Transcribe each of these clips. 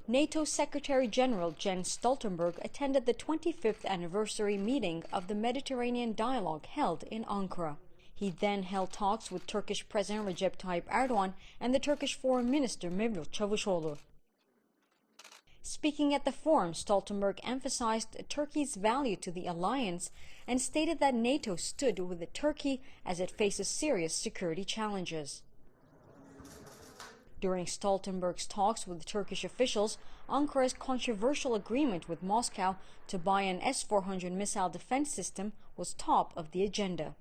NATO Secretary-General Jens Stoltenberg attended the 25th anniversary meeting of the Mediterranean Dialogue held in Ankara. He then held talks with Turkish President Recep Tayyip Erdogan and the Turkish Foreign Minister Mevlut Çavuşoğlu. Speaking at the forum, Stoltenberg emphasized Turkey's value to the alliance and stated that NATO stood with Turkey as it faces serious security challenges. During Stoltenberg's talks with Turkish officials, Ankara's controversial agreement with Moscow to buy an S-400 missile defense system was top of the agenda.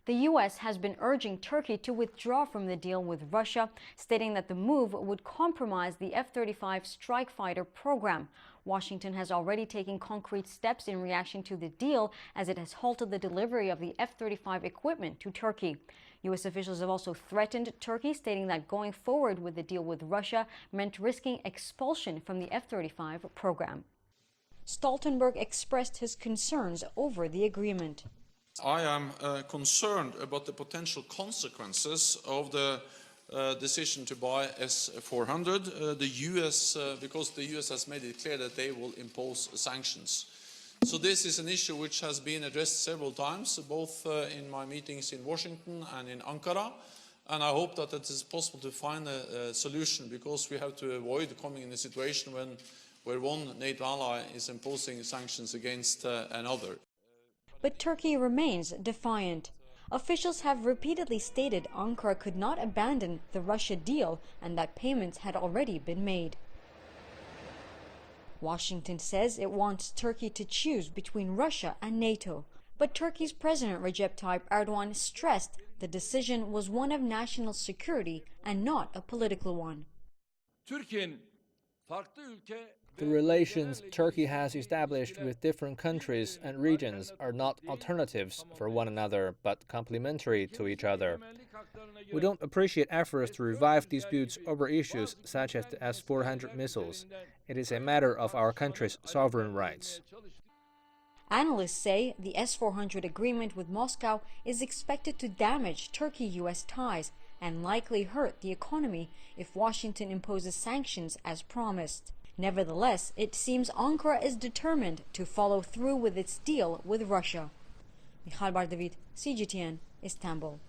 The U.S. has been urging Turkey to withdraw from the deal with Russia, stating that the move would compromise the F-35 strike fighter program. Washington has already taken concrete steps in reaction to the deal, as it has halted the delivery of the F-35 equipment to Turkey. U.S. officials have also threatened Turkey, stating that going forward with the deal with Russia meant risking expulsion from the F-35 program. Stoltenberg expressed his concerns over the agreement. I am concerned about the potential consequences of the decision to buy S-400. The US, because the US has made it clear that they will impose sanctions. So this is an issue which has been addressed several times, both in my meetings in Washington and in Ankara. And I hope that it is possible to find a solution, because we have to avoid coming in a situation where one NATO ally is imposing sanctions against another. But Turkey remains defiant. Officials have repeatedly stated Ankara could not abandon the Russia deal and that payments had already been made. Washington says it wants Turkey to choose between Russia and NATO. But Turkey's President Recep Tayyip Erdogan stressed the decision was one of national security and not a political one. The relations Turkey has established with different countries and regions are not alternatives for one another, but complementary to each other. We don't appreciate efforts to revive disputes over issues such as the S-400 missiles. It is a matter of our country's sovereign rights. Analysts say the S-400 agreement with Moscow is expected to damage Turkey-US ties and likely hurt the economy if Washington imposes sanctions as promised. Nevertheless, it seems Ankara is determined to follow through with its deal with Russia. Michal Bardavit, CGTN, Istanbul.